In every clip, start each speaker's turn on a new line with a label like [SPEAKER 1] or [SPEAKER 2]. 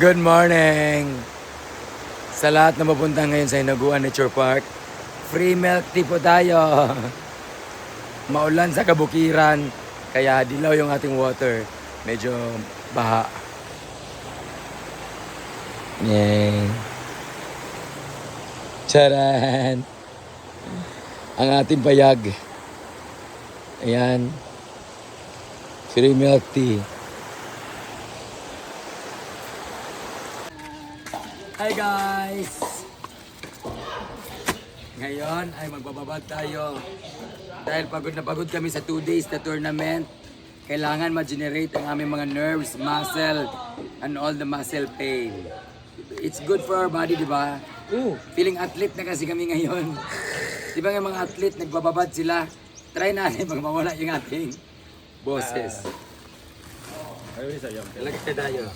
[SPEAKER 1] Good morning! Sa lahat na mapunta ngayon sa Hinaguan Nature Park, free milk tea po tayo. Maulan sa kabukiran, kaya dilaw yung ating water. Medyo baha. Yay! Charan! Ang ating payag. Ayan. Free milk tea. Hi guys! Ngayon ay magbababad tayo. Dahil pagod na pagod kami sa 2 days na tournament, kailangan ma-generate ang aming mga nerves, muscle, and all the muscle pain. It's good for our body, di ba? Feeling athlete na kasi kami ngayon. Di ba nga mga athlete, nagbababad sila? Try natin pag mawala yung ating boses. Talagay tayo.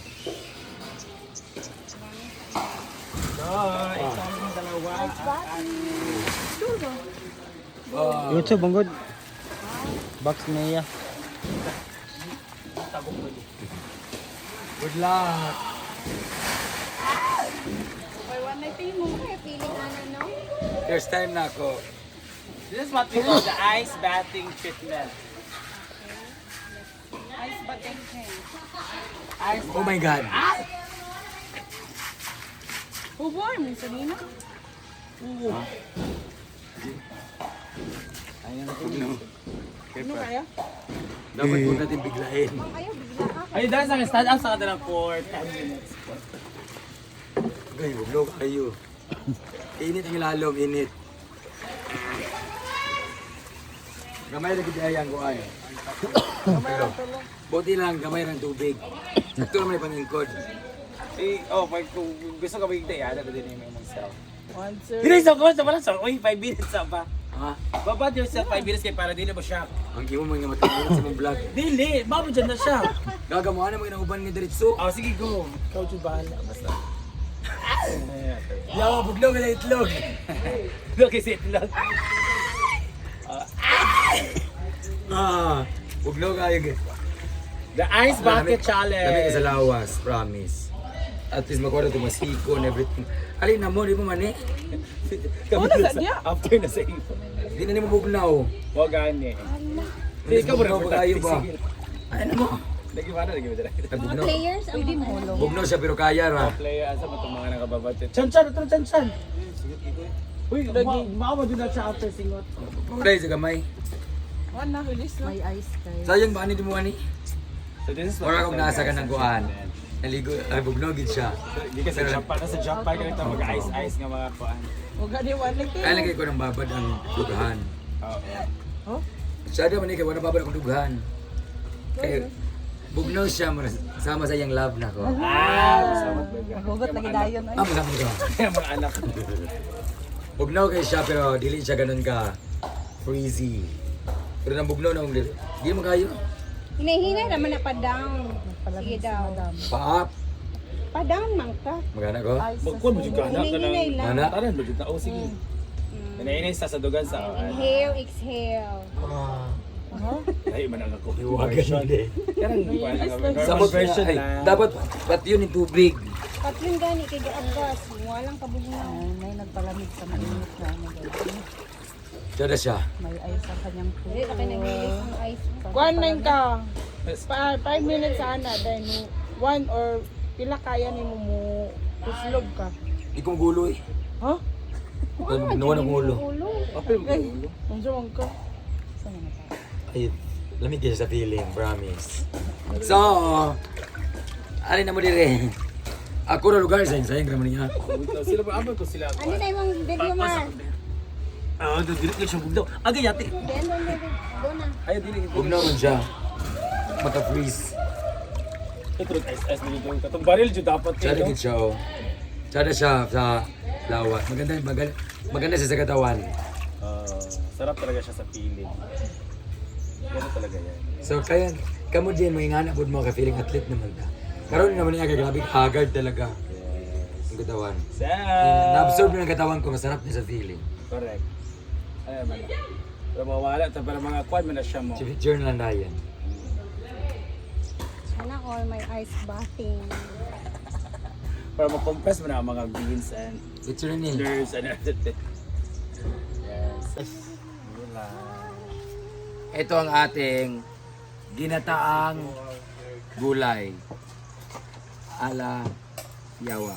[SPEAKER 2] YouTube, ang good. Box niya.
[SPEAKER 1] Good luck!
[SPEAKER 3] Or one night mo kaya feeling no?
[SPEAKER 1] First time na ako.
[SPEAKER 2] This is what we call the ice bathing treatment.
[SPEAKER 3] Ice bathing change.
[SPEAKER 1] Oh my God!
[SPEAKER 3] Huboy mo sa nina? Ano kaya?
[SPEAKER 1] Dapat po natin biglain.
[SPEAKER 3] Ayaw, bigla ka.
[SPEAKER 2] Ay, dahil sa stand up sa kanila for 10 minutes.
[SPEAKER 1] Kayo, vlog kayo. Init ang ilalom, init. Gamay na kaya ko ay. Buti lang, gamay ng tubig. Sakto naman yung pangingkod.
[SPEAKER 2] Pag gusto ka bigday, ada ba din yung myself?
[SPEAKER 3] One, sir.
[SPEAKER 2] Hindi, so ko, wala sa, 5 minutes sa ba?
[SPEAKER 1] Ha?
[SPEAKER 2] Babad yourself 5 minutes kayo para dili mo shock.
[SPEAKER 1] Ang imo mga matulungan sa mong vlog.
[SPEAKER 2] Dili, babo dyan na siya.
[SPEAKER 1] Gagamuhan na mga uban ni Diritso.
[SPEAKER 2] Sige, go. Ikaw dyan bahala. Basta.
[SPEAKER 1] Yawa, buglog na itlog.
[SPEAKER 2] Look, is it lang.
[SPEAKER 1] Buglog kayo.
[SPEAKER 2] The Ice Bucket
[SPEAKER 1] Lamig
[SPEAKER 2] Challenge.
[SPEAKER 1] sa lawas, promise. At least magkawala ito masiko and everything. Alin na mo, di mo mani.
[SPEAKER 2] Kami
[SPEAKER 3] na
[SPEAKER 2] na
[SPEAKER 3] sa diya?
[SPEAKER 2] After na sa iyo.
[SPEAKER 1] Di na ni mo bugnaw.
[SPEAKER 2] Huwag gani.
[SPEAKER 1] Hindi ka bugnaw ba kayo ba? Ay na mo.
[SPEAKER 2] Lagi ba na, lagi ba na?
[SPEAKER 3] Mga
[SPEAKER 1] Bugnaw.
[SPEAKER 3] players, pwede mo hulog.
[SPEAKER 1] Bugnaw siya pero kaya ra.
[SPEAKER 2] Player, asa ba itong mga nakababate? Chan-chan, ito chan-chan. Uy, maawa din na siya after singot.
[SPEAKER 1] Pagkulay sa gamay.
[SPEAKER 3] One na, release na. May ice kayo.
[SPEAKER 1] Sayang ba ani di mo ani?
[SPEAKER 2] So this is
[SPEAKER 1] Or akong nasa ka ng kuan. Naligo, ay bugnaw gid siya.
[SPEAKER 2] Hindi ka sa Japan, nasa Japan ka nito mag-ice-ice nga mga kuan.
[SPEAKER 3] Huwag ka di one night
[SPEAKER 1] Kaya lagay ko ng babad ang dugahan.
[SPEAKER 2] Oo.
[SPEAKER 1] Siya daw man ikaw, wala babad akong dugahan. Kaya bugnaw siya, sama sa iyang love na ko.
[SPEAKER 2] Masamat ba ka?
[SPEAKER 3] Hugot lagi dayon.
[SPEAKER 1] Masama ka.
[SPEAKER 2] Kaya mga anak.
[SPEAKER 1] Bugnaw kay siya pero dili siya ganun ka freezy. Pero nang bugnaw na dili. Di mo kayo.
[SPEAKER 3] Hinahinay naman na pa-down. Sige daw.
[SPEAKER 1] Pa-up.
[SPEAKER 3] Pa-down man ka.
[SPEAKER 1] Magana ko.
[SPEAKER 2] Magkuhan mo dyan ka anak.
[SPEAKER 3] Hinahinay lang.
[SPEAKER 1] Mana?
[SPEAKER 2] Taran mo dyan. Oo, sige. Inainay sa dugan sa
[SPEAKER 3] Inhale, exhale.
[SPEAKER 2] Ay, man ang ako.
[SPEAKER 1] Iwagan hindi.
[SPEAKER 2] Karang
[SPEAKER 1] Sabot
[SPEAKER 2] version
[SPEAKER 1] na. Ay,
[SPEAKER 2] na.
[SPEAKER 1] dapat pati yun yung tubig.
[SPEAKER 3] Patlin gani kay Gaabas. Walang kabugnaw.
[SPEAKER 4] May nagpalamig sa mainit na ano.
[SPEAKER 1] Diyan na siya.
[SPEAKER 4] May ice ang kanyang
[SPEAKER 3] Dili na kayo nag-release ng ice.
[SPEAKER 5] Kuan na ka. 5 minutes ana then one or pila kaya ni mo uslog ka.
[SPEAKER 1] Di kong gulo eh.
[SPEAKER 5] Ha?
[SPEAKER 1] Nawan ang ulo.
[SPEAKER 3] Ulo.
[SPEAKER 5] Unsa man ka?
[SPEAKER 1] Ay, lamig siya sa feeling, promise. So, alin na mo dire. Ako na lugar sa sayang naman niya.
[SPEAKER 2] Sila ba abot ko sila?
[SPEAKER 3] Ano na yung video man?
[SPEAKER 2] Dili ko siya bugdaw. Aga yate.
[SPEAKER 3] Then, doon na.
[SPEAKER 2] Ay, dili ko.
[SPEAKER 1] Huwag naman siya. Maka-freeze.
[SPEAKER 2] Ito ice dito. Katong baril jud dapat
[SPEAKER 1] Tsada gid siya oh. Tsada siya sa lawas. Maganda siya sa katawan.
[SPEAKER 2] Sarap talaga siya sa feeling. Ganun talaga yan.
[SPEAKER 1] So kaya, kamo din mga ingana po mo ka-feeling athlete naman ta. Karoon naman niya grabe haggard talaga. Ang katawan. Na-absorb na ng katawan ko, masarap na sa feeling.
[SPEAKER 2] Correct. Ay, man. Pero mawala, para mga kwan mo na siya mo.
[SPEAKER 1] Journal na yan.
[SPEAKER 3] Sana all my ice bathing.
[SPEAKER 2] Para mag-compress mo na ang mga beans and
[SPEAKER 1] It's running.
[SPEAKER 2] nerves and everything. Yes.
[SPEAKER 1] Ito ang ating ginataang gulay. Ala yawa.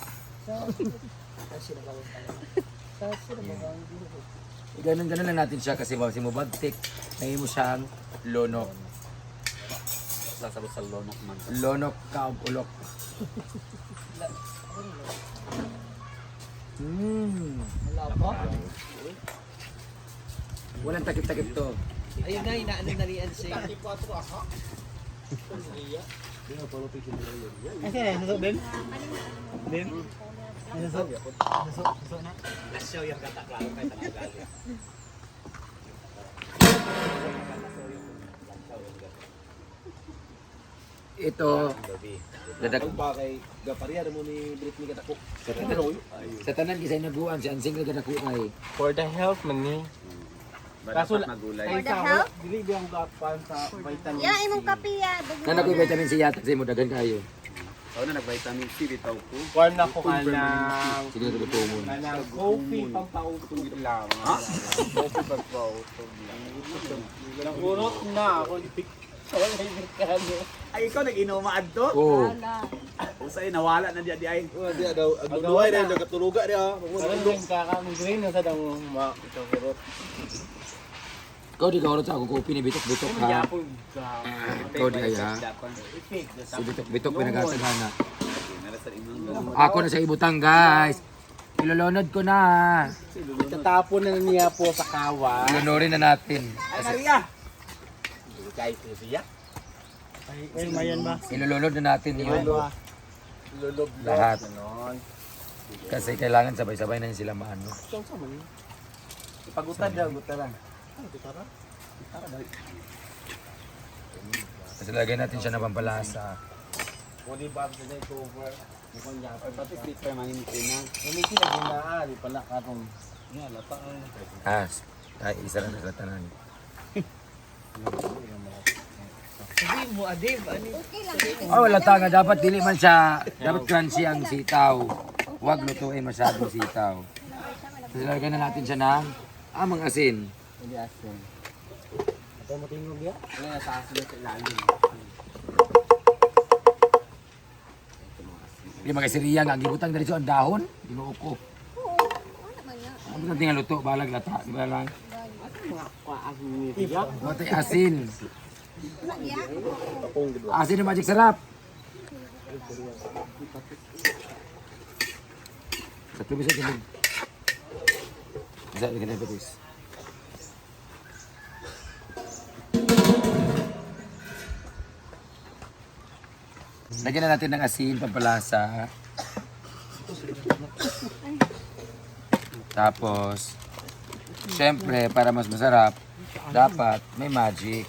[SPEAKER 1] Ganun-ganun lang natin siya kasi mabagtik. May mo siyang lonok.
[SPEAKER 2] Sasabot sa lonok man.
[SPEAKER 1] Lonok kaulok. Walang takip-takip to.
[SPEAKER 6] Ayun na, inaano na riyan siya. Asyaw yung kataklaro kay Tangagali.
[SPEAKER 1] Ito, dadak
[SPEAKER 6] Bakay, gapariya mo ni Britney Katako.
[SPEAKER 1] sa tanan kisay naguan si Ansing nga dako kay.
[SPEAKER 2] For the health man ni. Kaso
[SPEAKER 3] For the health?
[SPEAKER 2] dili biyang gapan sa vitamin
[SPEAKER 3] Ya, imong kape ya.
[SPEAKER 1] Kana ko vitamin C yata kasi mo dagan kayo.
[SPEAKER 6] Ako na nag-vitamin C bitaw ko.
[SPEAKER 2] Kuan na ko kanang
[SPEAKER 1] Sige ko tumon.
[SPEAKER 2] kanang coffee pampautog lang. Coffee pampautog lang. Nang urot na ako wala yung merkado.
[SPEAKER 6] Ay, ikaw nag-inuman to?
[SPEAKER 1] Oh.
[SPEAKER 6] Usay, nawala na di ay.
[SPEAKER 7] Di daw agduduhay na nagkatuluga dia.
[SPEAKER 2] Karon din kakamugrain na sa dang ito urot.
[SPEAKER 1] Kau di kaurot sa ako kopi ni bitok-bitok ha. Kau di ay ha. Si bitok-bitok pinagkatagana. Ako na sa ibutang guys. Ilolonod ko na.
[SPEAKER 2] Tatapon na niya po sa kawa.
[SPEAKER 1] Ilonorin na natin.
[SPEAKER 6] Ay, Maria!
[SPEAKER 2] Kahit siya.
[SPEAKER 7] Ay mayan ba?
[SPEAKER 1] Ilolonod na natin yung
[SPEAKER 2] Lulublog.
[SPEAKER 1] lahat.
[SPEAKER 2] Ganon.
[SPEAKER 1] Kasi kailangan sabay-sabay na yun sila maano.
[SPEAKER 2] Ipagutad daw, gutaran.
[SPEAKER 1] Kasi lagay natin siya na pampalasa.
[SPEAKER 2] Fully bob sa day cover. Mukhang yapon.
[SPEAKER 6] Pati sticker manin ko na.
[SPEAKER 2] Umiti na ginaa, di pala karong.
[SPEAKER 6] Nga, lata ang...
[SPEAKER 1] Ay, isa lang sa tanan.
[SPEAKER 6] Sabi mo, Adib, ano?
[SPEAKER 3] Okay lang.
[SPEAKER 1] Oh, wala tanga. Dapat dili man siya. Dapat crunchy ang sitaw. Huwag lutuin masyadong sitaw. Kasi lagyan na natin siya ng amang asin.
[SPEAKER 2] Hindi asin. Ito mo tingog ya?
[SPEAKER 6] Ano na sa asin sa ilalim?
[SPEAKER 1] Hindi mga siriya nga. Gibutang dali siya ang dahon. Ginoo ko. Ano natin nga luto? Balag lata. Di ba lang? Matay asin. Asin na magic sarap. Sa tubig sa tubig. Isa, lagyan na tubig. Lagyan na natin ng asin, pampalasa. Tapos, syempre, para mas masarap, dapat may magic.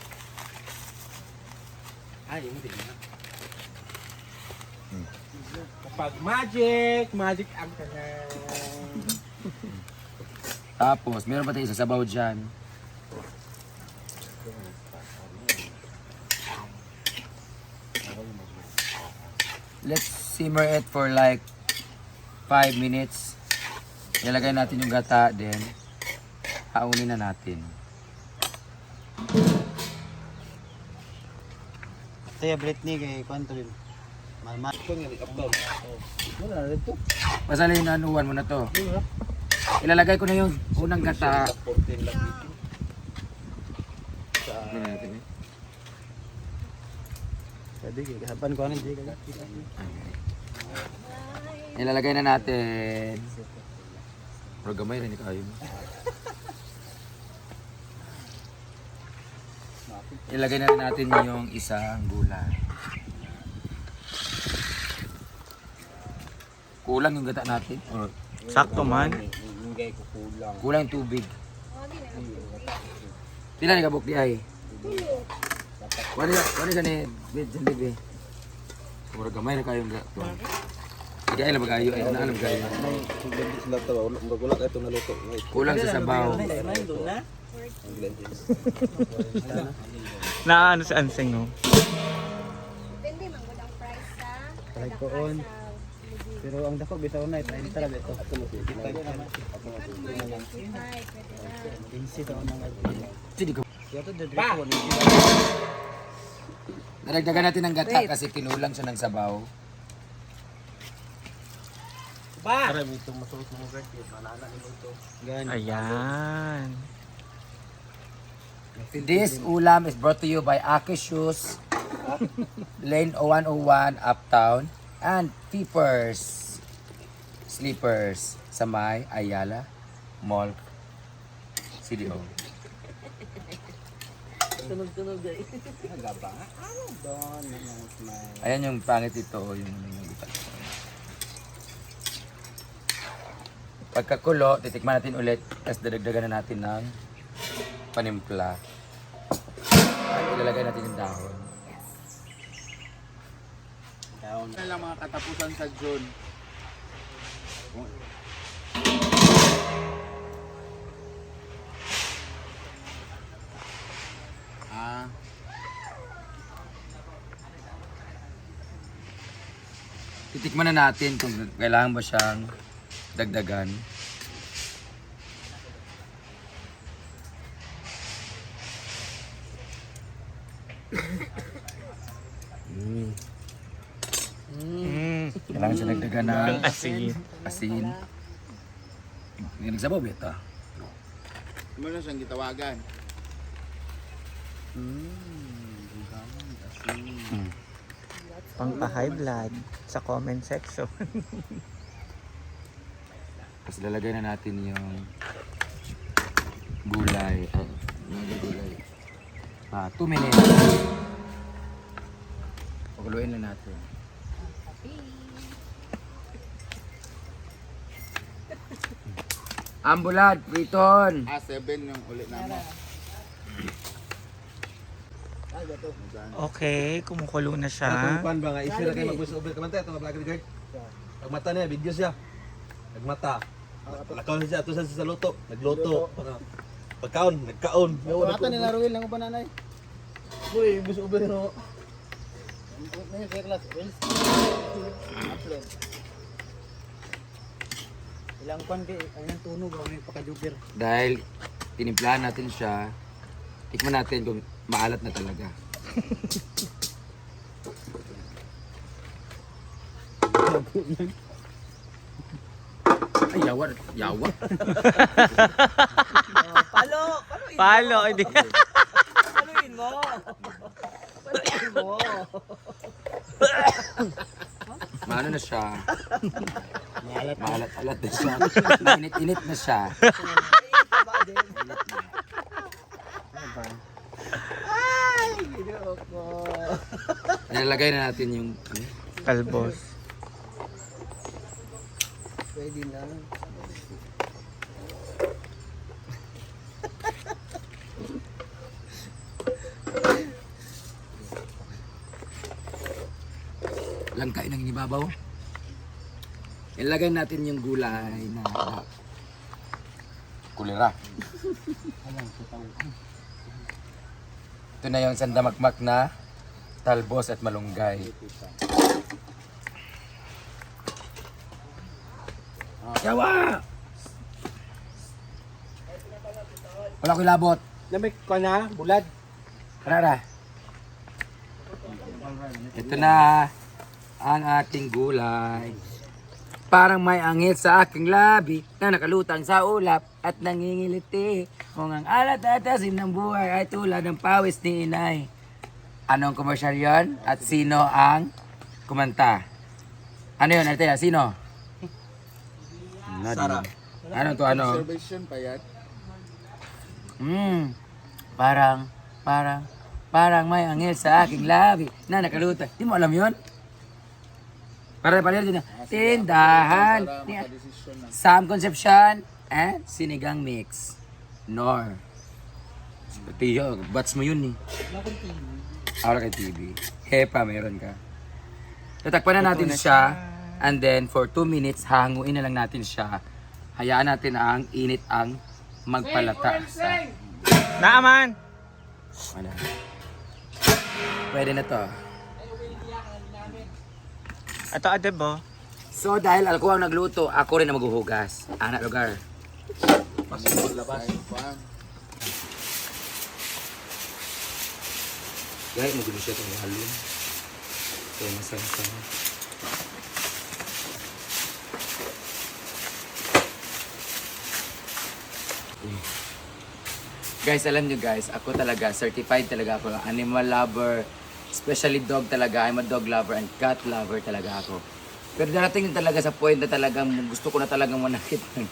[SPEAKER 2] Kapag magic ang tanan.
[SPEAKER 1] Tapos, meron pa tayo sa sabaw dyan. Let's simmer it for like 5 minutes. Ilagay natin yung gata din. Haunin na natin.
[SPEAKER 7] Saya Britney kay kwanto rin. Malmal ko nga upload. Wala na dito.
[SPEAKER 1] Basta lang yung anuwan mo na to. Ilalagay ko na yung unang gata.
[SPEAKER 7] 14 lang dito.
[SPEAKER 1] Ano natin eh?
[SPEAKER 7] Pwede kay kapan ko ano di ka.
[SPEAKER 1] Ilalagay na natin. Pero gamay rin kayo. Ilagay na rin natin yung isang gulay. Kulang yung gata natin. Or
[SPEAKER 7] Sakto man.
[SPEAKER 2] Ingay ko kulang.
[SPEAKER 1] kulang yung tubig. Pila ni kabuk di ay? Wala sa ni bed sa libi. Mura gamay na kayong gato. Hindi alam kayo, ay alam kayo.
[SPEAKER 7] Sila tawa wala ka itong naluto.
[SPEAKER 1] Kulang sa sabaw.
[SPEAKER 8] Na ano si Anseng no?
[SPEAKER 3] Depende man gud ang price sa
[SPEAKER 7] Try ko on. Pero ang dako bitaw na ito, hindi talaga ito. Insi daw nang
[SPEAKER 1] Sige ko.
[SPEAKER 7] Yato the drink one.
[SPEAKER 1] Naragdagan natin ng gata kasi kinulang siya ng sabaw.
[SPEAKER 7] Para mo itong masuot mo guys, malala nimo ito. Gani.
[SPEAKER 8] Ayan.
[SPEAKER 1] This ulam is brought to you by Aki Shoes, Lane 101 Uptown, and Peepers Sleepers sa may Ayala Mall CDO. Ayan yung pangit ito, yung pagkakulo, titikman natin ulit, tapos dadagdagan na natin ng panimpla. At ilalagay natin yung dahon.
[SPEAKER 2] Ano lang mga katapusan sa June.
[SPEAKER 1] Titikman na natin kung kailangan ba siyang dagdagan. Kailangan siya dagdagan ng
[SPEAKER 8] Asin.
[SPEAKER 1] asin. Nagsabaw ba ito?
[SPEAKER 2] Ano na siyang gitawagan?
[SPEAKER 8] Pangpa-high blood sa comment section.
[SPEAKER 1] Tapos lalagay na natin yung gulay. Gulay. 2 minutes. Paguluin na natin. Ambulad, Priton.
[SPEAKER 2] 7 yung ulit naman.
[SPEAKER 8] Okay, kumukulo na
[SPEAKER 7] Atong
[SPEAKER 8] siya.
[SPEAKER 7] pan ba nga isip na kayo mag-voice over ka man tayo, itong vlogger guard. Ang mata niya, video siya. Nagmata. Nakaon siya, ato sa luto. Nagluto. Pagkaon, nagkaon. Mata nila Ruel ng bananay. Uy, voice over no. Ilang pan kay ang tunog ba may paka-jugger.
[SPEAKER 1] Dahil tinimplahan natin siya, tikman natin kung maalat na talaga. Ay, yawa. Yawa.
[SPEAKER 8] Palo, hindi.
[SPEAKER 1] Maano na siya? Maalat-alat na siya. Init-init na siya. Nilalagay na natin yung
[SPEAKER 8] Kalbos.
[SPEAKER 7] Pwede na.
[SPEAKER 1] langkay ng inibabaw. Ilagay natin yung gulay na kulira. Ito na yung sandamakmak na talbos at malunggay. Yawa! Wala ko ilabot.
[SPEAKER 7] Namik ko na, bulad.
[SPEAKER 1] Karara. Ito na ang ating gulay. Parang may angit sa aking labi na nakalutang sa ulap at nangingiliti. Kung ang alat at asin ng buhay ay tulad ng pawis ni inay. Anong komersyal yon? At sino ang kumanta? Ano yun, Artea? Sino?
[SPEAKER 7] Sarap.
[SPEAKER 1] Ano to, ano?
[SPEAKER 2] Observation pa yan.
[SPEAKER 1] Parang may angel sa aking labi na nakalutang. Di mo alam yun? Para din na. Tindahan.
[SPEAKER 2] Makadesisyon na.
[SPEAKER 1] Sam Concepcion and Sinigang Mix. Nor. Tiyo, bats mo yun eh. Wala kay TV. Hepa, meron ka. Tatakpan na natin siya. And then, for 2 minutes, hahanguin na lang natin siya. Hayaan natin ang init ang magpalata.
[SPEAKER 8] Naaman!
[SPEAKER 1] Wala. Pwede na to.
[SPEAKER 8] Ito, Adebo.
[SPEAKER 1] So dahil ako ang nagluto, ako rin ang maghuhugas. Anak lugar. Guys, magulo siya itong halong. Kaya masama-sama. Guys, alam nyo guys, ako talaga, certified talaga ako. Animal lover, especially dog talaga. I'm a dog lover and cat lover talaga ako. Pero darating din talaga sa point na talagang gusto ko na talagang manakit ng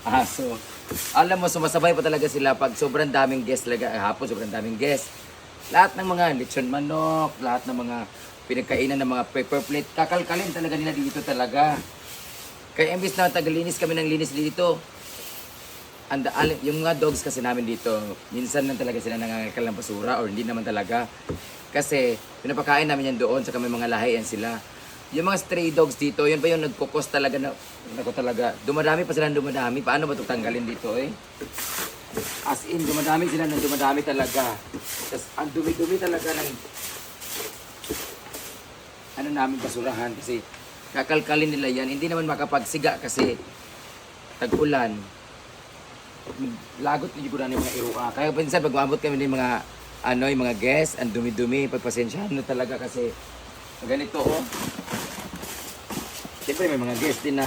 [SPEAKER 1] aso. Alam mo, sumasabay pa talaga sila pag sobrang daming guest talaga. Hapon, sobrang daming guest. Lahat ng mga lechon manok, lahat ng mga pinagkainan ng mga paper plate, kakalkalin talaga nila dito talaga. Kaya imbis na tagalinis kami ng linis dito, yung mga dogs kasi namin dito, minsan lang talaga sila nangangalkal ng basura or hindi naman talaga. Kasi pinapakain namin yan doon, saka may mga lahian sila. Yung mga stray dogs dito, yun pa yung nagkukos talaga na, ako talaga, dumadami pa sila ng dumadami. Paano ba ito tanggalin dito eh? As in, dumadami sila ng dumadami talaga. Tapos ang dumi-dumi talaga ng ano namin basurahan kasi kakalkalin nila yan. Hindi naman makapagsiga kasi tag-ulan. Lagot hindi ko na yung mga iruka. Kaya pinsan pag maabot kami ng mga yung mga guests, ang dumi-dumi, pagpasensyahan na talaga kasi ganito oh. Siyempre may mga guests din na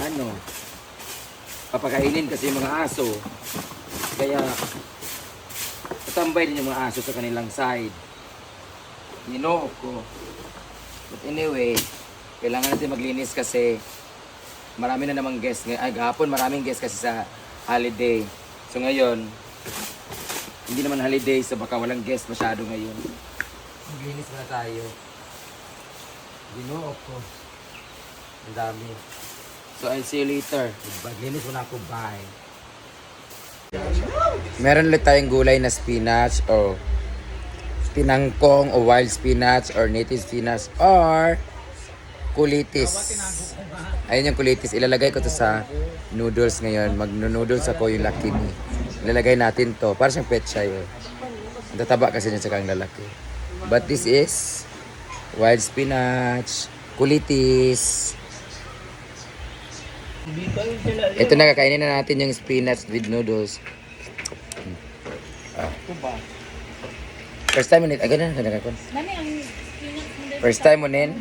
[SPEAKER 1] papakainin kasi yung mga aso. Kaya tatambay din yung mga aso sa kanilang side. Ginoo ko. But anyway, kailangan natin maglinis kasi marami na namang guests. Ay, gahapon maraming guests kasi sa holiday. So ngayon, hindi naman holiday, so baka walang guest masyado ngayon. Maglinis muna tayo. Ginoo ko. Ang dami. So I'll see you later. Maglinis muna ako. Bye. Meron ulit tayong gulay na spinach o pinangkong o wild spinach or native spinach or kulitis. Ayun yung kulitis. Ilalagay ko to sa noodles ngayon. Mag-noodles ako yung Lucky Me. Ilalagay natin to. Para siyang pechay. Ang tataba kasi niya sa kang lalaki. But this is wild spinach, kulitis. Ito na, kakainin na natin yung spinach with noodles. First time mo nito. Ganun na ko. First time mo nin.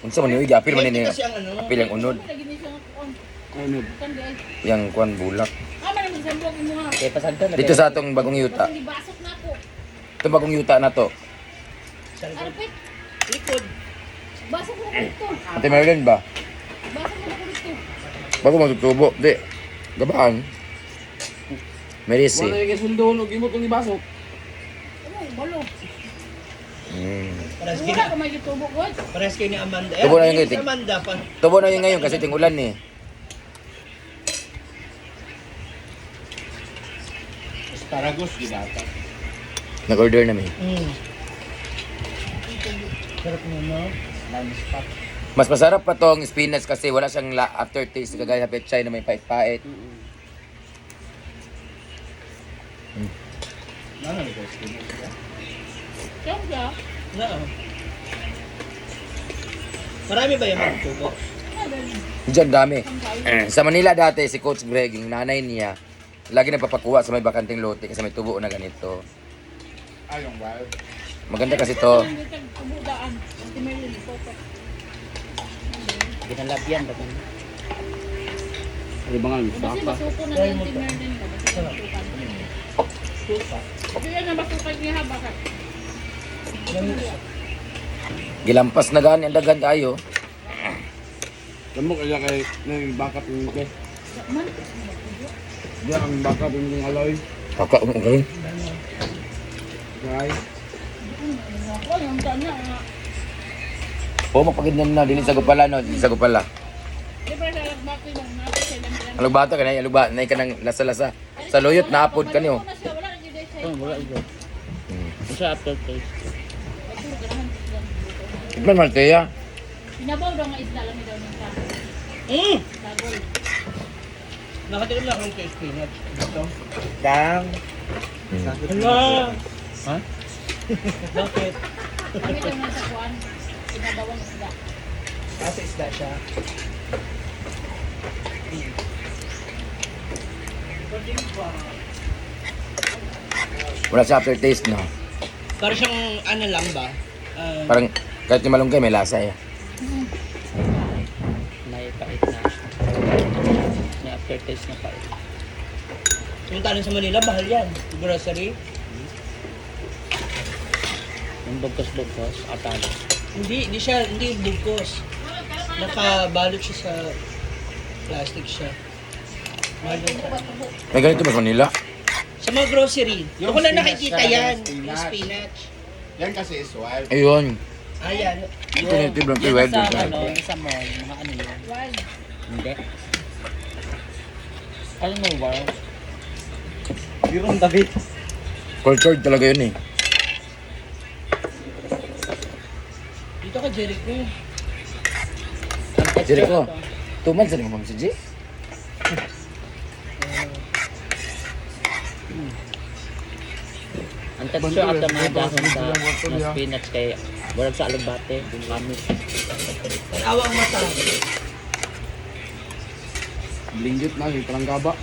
[SPEAKER 1] Unsa man yung apil man ni apil ang unod. Yang kuan bulak. Dito sa atong bagong yuta. Itong bagong yuta na to. Ate Marilyn ba? Bago matutubo. Di. Gabaan. Merisi.
[SPEAKER 6] Wala yung sundo, huwag mo itong ibasok.
[SPEAKER 3] Wala ko may tubo ko.
[SPEAKER 2] Parehas kayo ni Amanda.
[SPEAKER 1] Tubo na yung
[SPEAKER 2] Si
[SPEAKER 1] ngayon.
[SPEAKER 2] Amanda pa.
[SPEAKER 1] Tubo na yung ngayon kasi tingulan eh.
[SPEAKER 2] Asparagus, di bata.
[SPEAKER 1] Nag-order namin.
[SPEAKER 2] Sarap mo, no? Nice spot.
[SPEAKER 1] Mas masarap pa tong spinach kasi wala siyang aftertaste kagaya ng pechay na may pait-pait.
[SPEAKER 2] Ano na ito?
[SPEAKER 3] Siyempre.
[SPEAKER 2] Oo. Marami ba yung magtubo?
[SPEAKER 1] Diyan dami. Sa Manila dati si Coach Greg, yung nanay niya, lagi nagpapakuha sa may bakanting lote kasi may tubo na ganito.
[SPEAKER 2] Ayong wild.
[SPEAKER 1] Maganda kasi to.
[SPEAKER 3] Tubudaan. Timelin ito.
[SPEAKER 2] Ginalabyan ba?
[SPEAKER 6] Ano ba nga,
[SPEAKER 3] Kasi masuko na yung timelin ko. Hindi yan na masukan niya ha, bakit?
[SPEAKER 1] Gilampas na gani ang dagan tayo.
[SPEAKER 6] alam mo kaya kay backup yung ito. Diyan ang backup yung aloy.
[SPEAKER 1] Kaka galing.
[SPEAKER 6] Guys.
[SPEAKER 3] Ako, yung dyan na.
[SPEAKER 1] O mapagidnan na dili sa gupala no, dili sa gupala.
[SPEAKER 3] Di ba sa lagbaki lang natin sila nila.
[SPEAKER 1] Alugbato ka na, alugba, nay ka nang lasa-lasa. Sa loyot naapod ka niyo.
[SPEAKER 3] Wala siya, wala na dyan siya.
[SPEAKER 2] Wala ito. Sa aftertaste.
[SPEAKER 1] Tikman man tiya.
[SPEAKER 3] Pinabaw daw nga isla lang daw ng kaso. Dagol.
[SPEAKER 2] Nakatikim na ako yung spinach. Ito.
[SPEAKER 7] Dang.
[SPEAKER 2] Hala! Ha? Bakit?
[SPEAKER 3] Kami daw nga sa kuwan. Pinabawang isla.
[SPEAKER 2] Nasa isda siya.
[SPEAKER 1] Wala siya aftertaste, no?
[SPEAKER 2] Para siyang ano lang ba?
[SPEAKER 1] Parang kahit yung malunggay, may lasa eh.
[SPEAKER 2] May pait na siya. May aftertaste na pait. Samantalang sa Manila, bahal yan. Grocery. Yung bugkos-bugkos, atalo. Hindi yung bugkos. Nakabalot siya sa plastic siya. Mahal yun siya.
[SPEAKER 1] May ganito ba sa Manila?
[SPEAKER 2] Sa mga grocery. Yung ko lang nakikita yan. Yung spinach.
[SPEAKER 6] Yan kasi is wild.
[SPEAKER 1] Ayun.
[SPEAKER 2] Ayan.
[SPEAKER 1] Ito yung tiblang wild.
[SPEAKER 2] Sa mall, mga ano yun. Hindi. Ano mo ba?
[SPEAKER 7] Birong David.
[SPEAKER 1] Cultured talaga yun eh.
[SPEAKER 2] Dito ka, Jericho.
[SPEAKER 1] Jericho, 2 months na naman si G.
[SPEAKER 2] Ang texture of the mga dahon sa spinach kay warag sa alugbate, yung kamis. Awa ang mata.
[SPEAKER 6] Blinggit na, yung parang gaba.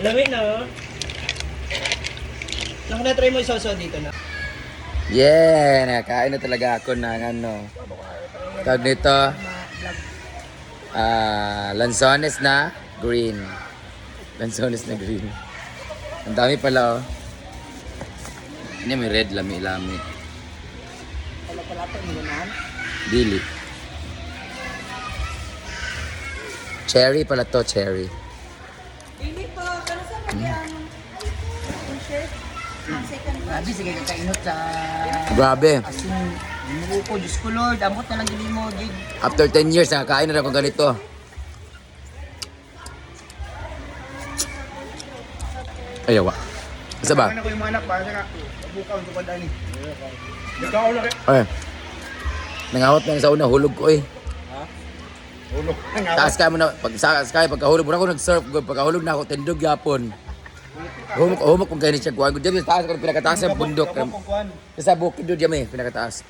[SPEAKER 2] Lami na. Naku na-try mo isoso dito na.
[SPEAKER 1] Yeah, nakain na talaga ako ng ano. Tawag nito, lanzones na green. Lanzones na green. Ang dami pala oh. Ini may red, lami-lami. Dili. Cherry pala to, cherry.
[SPEAKER 4] Grabe, sige kakainot sa
[SPEAKER 1] Grabe.
[SPEAKER 4] asin. Inuko ko, Diyos ko Lord, amot na lang gini mo, Jig.
[SPEAKER 1] After 10 years, nakakain na rin ako ganito. Ayaw, isa ba?
[SPEAKER 6] Ano ko yung mga anak, para na bukaw sa padani. Ikaw na kayo.
[SPEAKER 1] Ay. Nangawat na sa una, hulog ko eh.
[SPEAKER 6] Ulo.
[SPEAKER 1] Taas ka mo na, pagkahulog mo na ako nag-surf, pagkahulog na ako, tindog yapon. Humok kung ganit siya kuha. Diyan, taas ako, pinakataas sa bundok. Sa bukid doon diyan pinakataas.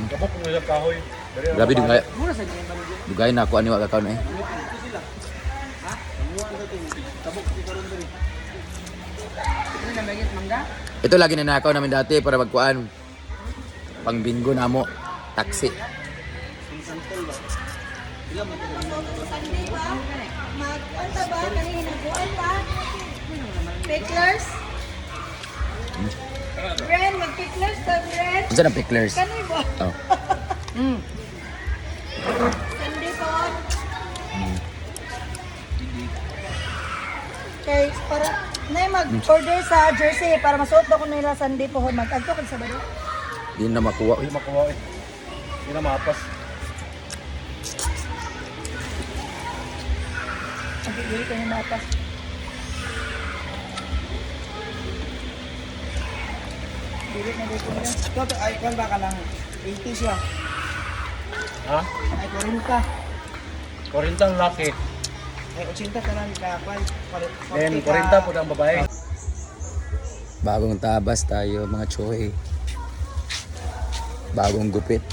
[SPEAKER 6] Kapok kung nila kahoy.
[SPEAKER 1] Grabe dugay. Dugay na ako, aniwa kakaon eh. Ito lagi na nakaw namin dati para magkuan. Pang bingo na mo. Taxi.
[SPEAKER 3] Mag-anta ba? Kanihinaguan ba? Picklers? Bren, mag-picklers ka, Bren?
[SPEAKER 1] Saan ang picklers?
[SPEAKER 3] Kani ba?
[SPEAKER 1] Oh.
[SPEAKER 3] Sunday pa. Kay, para, na mag-order sa jersey para masuot ko nila Sunday po. Mag-agto ka sa baro.
[SPEAKER 1] Hindi na makuha.
[SPEAKER 6] Hindi makuha eh. Hindi na mapas.
[SPEAKER 3] Hindi ko yung mapas. Dili na dito na.
[SPEAKER 2] Ito, ay, kwan ba ka lang? 80 siya.
[SPEAKER 6] Ha?
[SPEAKER 2] Ay, 40.
[SPEAKER 6] 40 ang laki.
[SPEAKER 2] Ay, 80 ka lang kakwan.
[SPEAKER 6] Then 40 po ang babae.
[SPEAKER 1] Bagong tabas tayo mga choy. Bagong gupit.